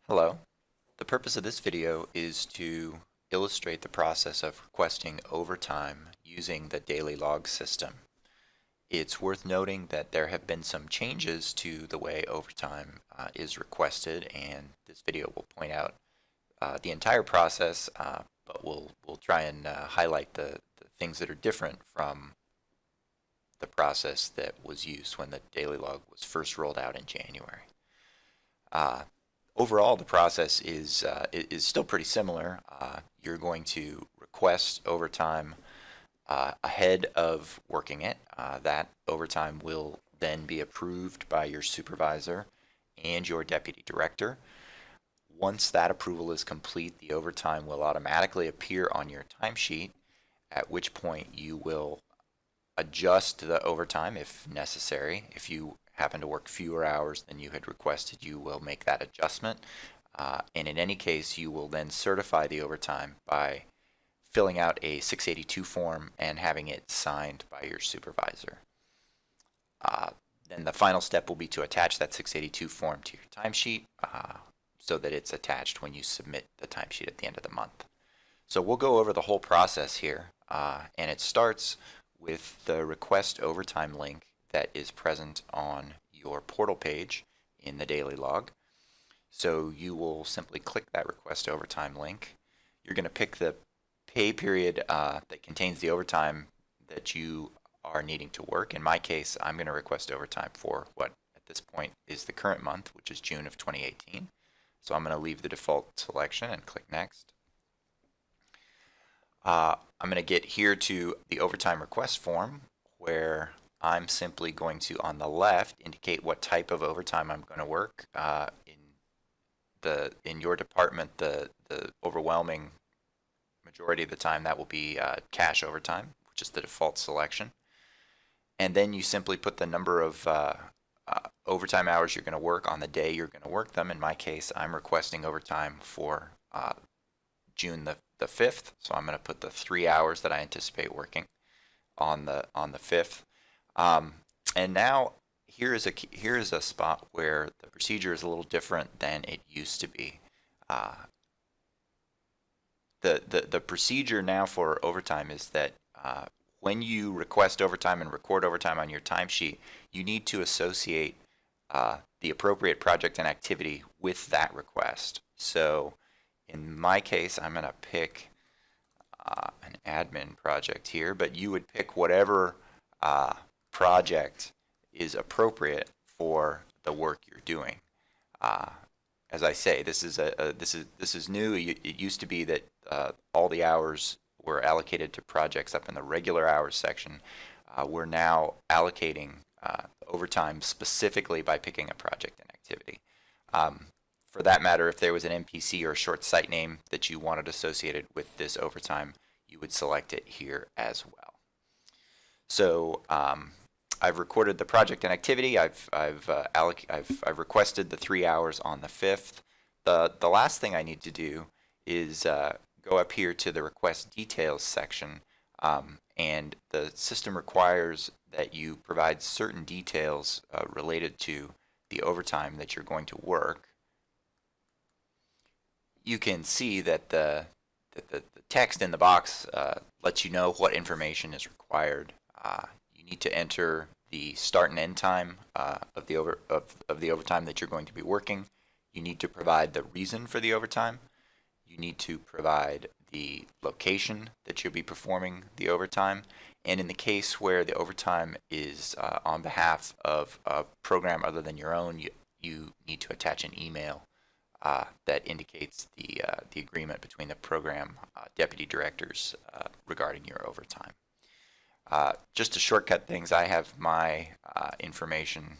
Hello. The purpose of this video is to illustrate the process of requesting overtime using the daily log system. It's worth noting that there have been some changes to the way overtime is requested, and this video will point out the entire process, but we'll try and highlight the things that are different from the process that was used when the daily log was first rolled out in January. Overall, the process is still pretty similar. You're going to request overtime ahead of working it. That overtime will then be approved by your supervisor and your deputy director. Once that approval is complete, the overtime will automatically appear on your timesheet, at which point you will adjust the overtime if necessary. If you happen to work fewer hours than you had requested, you will make that adjustment. And in any case, you will then certify the overtime by filling out a 682 form and having it signed by your supervisor. Then the final step will be to attach that 682 form to your timesheet so that it's attached when you submit the timesheet at the end of the month. So we'll go over the whole process here, and it starts with the request overtime link that is present on your portal page in the daily log. So you will simply click that request overtime link. You're going to pick the pay period that contains the overtime that you are needing to work. In my case, I'm going to request overtime for what at this point is the current month, which is June of 2018. So I'm going to leave the default selection and click next. I'm going to get here to the overtime request form, where I'm simply going to, on the left, indicate what type of overtime I'm going to work. In your department, the overwhelming majority of the time that will be cash overtime, which is the default selection. And then you simply put the number of overtime hours you're going to work on the day you're going to work them. In my case, I'm requesting overtime for June the 5th, so I'm going to put the 3 hours that I anticipate working on the 5th. And now here is a spot where the procedure is a little different than it used to be. The procedure now for overtime is that when you request overtime and record overtime on your timesheet, you need to associate the appropriate project and activity with that request. So in my case, I'm going to pick an admin project here, but you would pick whatever project is appropriate for the work you're doing. As I say, this is new. It used to be that all the hours were allocated to projects up in the regular hours section. We're now allocating overtime specifically by picking a project and activity. For that matter, if there was an NPC or a short site name that you wanted associated with this overtime, you would select it here as well. So I've recorded the project and activity. I've requested the 3 hours on the 5th. The last thing I need to do is go up here to the request details section, and the system requires that you provide certain details related to the overtime that you're going to work. You can see that the text in the box lets you know what information is required. You need to enter the start and end time of the overtime that you're going to be working. You need to provide the reason for the overtime. You need to provide the location that you'll be performing the overtime. And in the case where the overtime is on behalf of a program other than your own, you need to attach an email that indicates the agreement between the program deputy directors regarding your overtime. Just to shortcut things, I have my information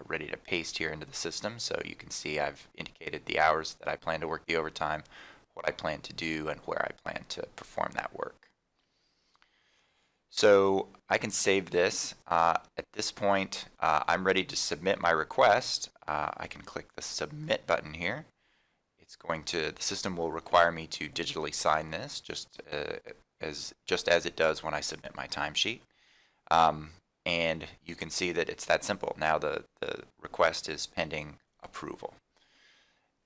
ready to paste here into the system, so you can see I've indicated the hours that I plan to work the overtime, what I plan to do, and where I plan to perform that work. So I can save this. At this point, I'm ready to submit my request. I can click the submit button here. The system will require me to digitally sign this, just as it does when I submit my timesheet. And you can see that it's that simple. Now the request is pending approval.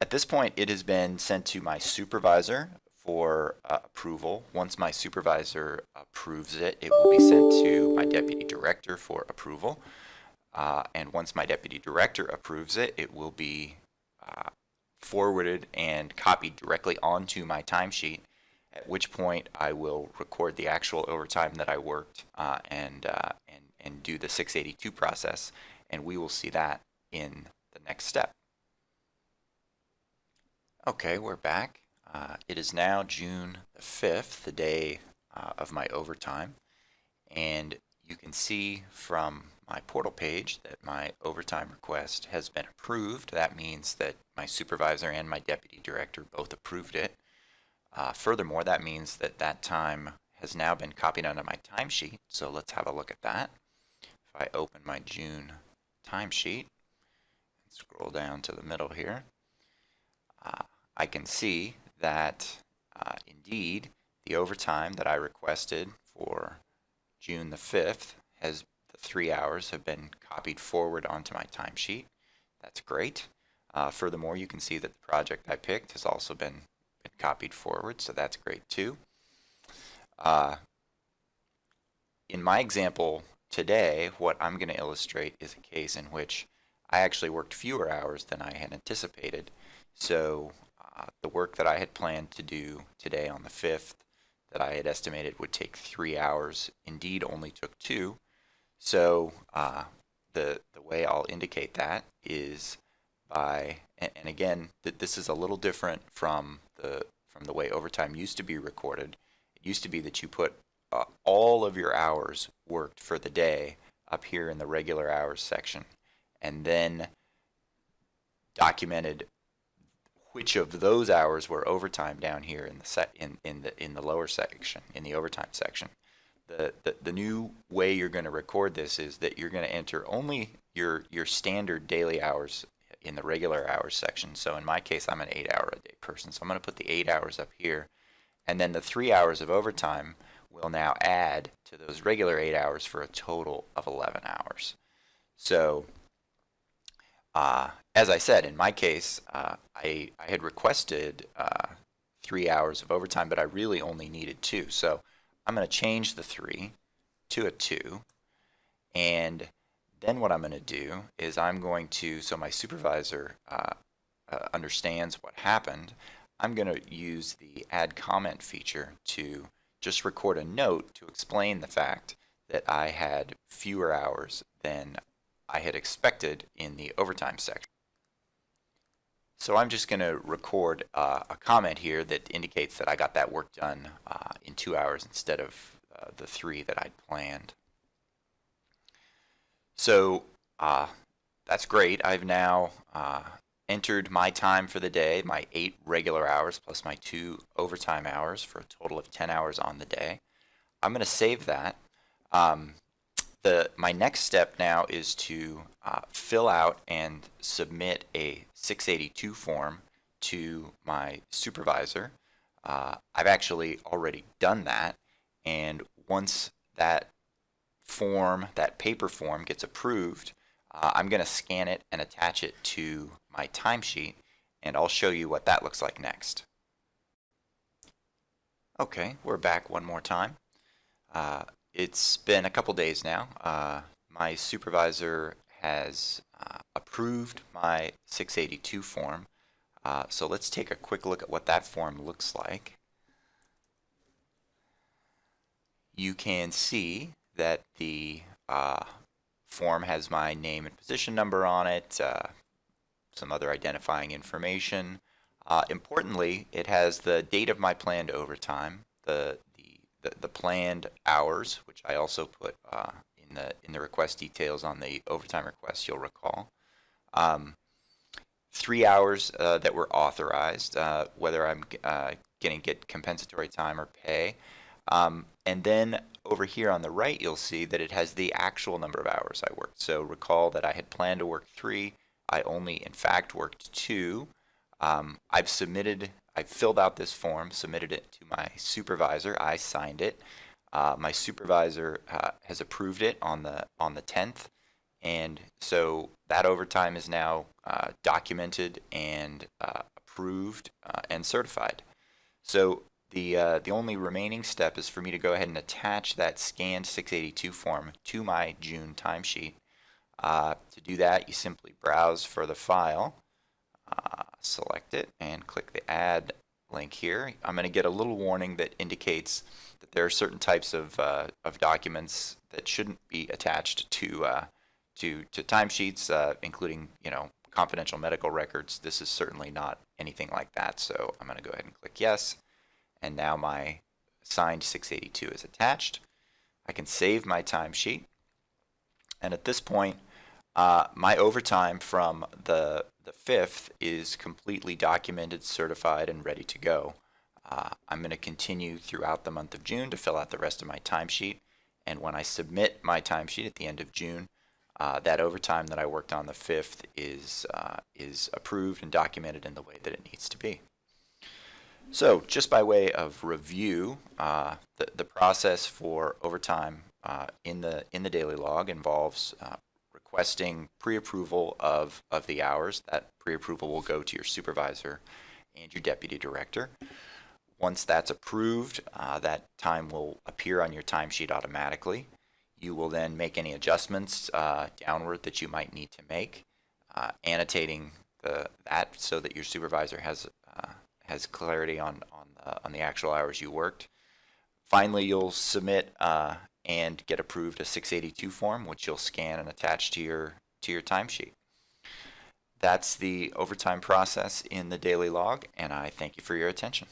At this point, it has been sent to my supervisor for approval. Once my supervisor approves it, it will be sent to my deputy director for approval. And once my deputy director approves it, it will be forwarded and copied directly onto my timesheet, at which point I will record the actual overtime that I worked and do the 682 process, and we will see that in the next step. Okay, we're back. It is now June the 5th, the day of my overtime, and you can see from my portal page that my overtime request has been approved. That means that my supervisor and my deputy director both approved it. Furthermore, that means that that time has now been copied onto my timesheet, so let's have a look at that. If I open my June timesheet, scroll down to the middle here, I can see that indeed the overtime that I requested for June the 5th the 3 hours have been copied forward onto my timesheet. That's great. Furthermore, you can see that the project I picked has also been copied forward, so that's great too. In my example today, what I'm going to illustrate is a case in which I actually worked fewer hours than I had anticipated. So the work that I had planned to do today on the 5th that I had estimated would take 3 hours indeed only took 2. So the way I'll indicate that is by, and again, this is a little different from the way overtime used to be recorded. It used to be that you put all of your hours worked for the day up here in the regular hours section, and then documented which of those hours were overtime down here in the lower section, in the overtime section. The new way you're going to record this is that you're going to enter only your standard daily hours in the regular hours section. So in my case, I'm an 8-hour-a-day person, so I'm going to put the 8 hours up here, and then the 3 hours of overtime will now add to those regular 8 hours for a total of 11 hours. So as I said, in my case, I had requested 3 hours of overtime, but I really only needed 2. So I'm going to change the 3 to a 2, and then what I'm going to do is I'm going to, so my supervisor understands what happened, I'm going to use the add comment feature to just record a note to explain the fact that I had fewer hours than I had expected in the overtime section. So I'm just going to record a comment here that indicates that I got that work done in 2 hours instead of the 3 that I'd planned. So that's great. I've now entered my time for the day, my 8 regular hours plus my 2 overtime hours for a total of 10 hours on the day. I'm going to save that. My next step now is to fill out and submit a 682 form to my supervisor. I've actually already done that, and once that form, that paper form, gets approved, I'm going to scan it and attach it to my timesheet, and I'll show you what that looks like next. Okay, we're back one more time. It's been a couple days now. My supervisor has approved my 682 form. So let's take a quick look at what that form looks like. You can see that the form has my name and position number on it, some other identifying information. Importantly, it has the date of my planned overtime, the planned hours, which I also put in the request details on the overtime request, you'll recall. 3 hours that were authorized, whether I'm going to get compensatory time or pay. And then over here on the right, you'll see that it has the actual number of hours I worked. So recall that I had planned to work 3. I only, in fact, worked 2. I've filled out this form, submitted it to my supervisor. I signed it. My supervisor has approved it on the 10th, and so that overtime is now documented and approved and certified. So the only remaining step is for me to go ahead and attach that scanned 682 form to my June timesheet. To do that, you simply browse for the file, select it, and click the Add link here. I'm going to get a little warning that indicates that there are certain types of documents that shouldn't be attached to timesheets, including confidential medical records. This is certainly not anything like that, so I'm going to go ahead and click yes, and now my signed 682 is attached. I can save my timesheet, and at this point, my overtime from the 5th is completely documented, certified, and ready to go. I'm going to continue throughout the month of June to fill out the rest of my timesheet, and when I submit my timesheet at the end of June, that overtime that I worked on the 5th is approved and documented in the way that it needs to be. So just by way of review, the process for overtime in the daily log involves requesting pre-approval of the hours. That pre-approval will go to your supervisor and your deputy director. Once that's approved, that time will appear on your timesheet automatically. You will then make any adjustments downward that you might need to make, annotating that so that your supervisor has clarity on the actual hours you worked. Finally, you'll submit and get approved a 682 form, which you'll scan and attach to your timesheet. That's the overtime process in the daily log, and I thank you for your attention.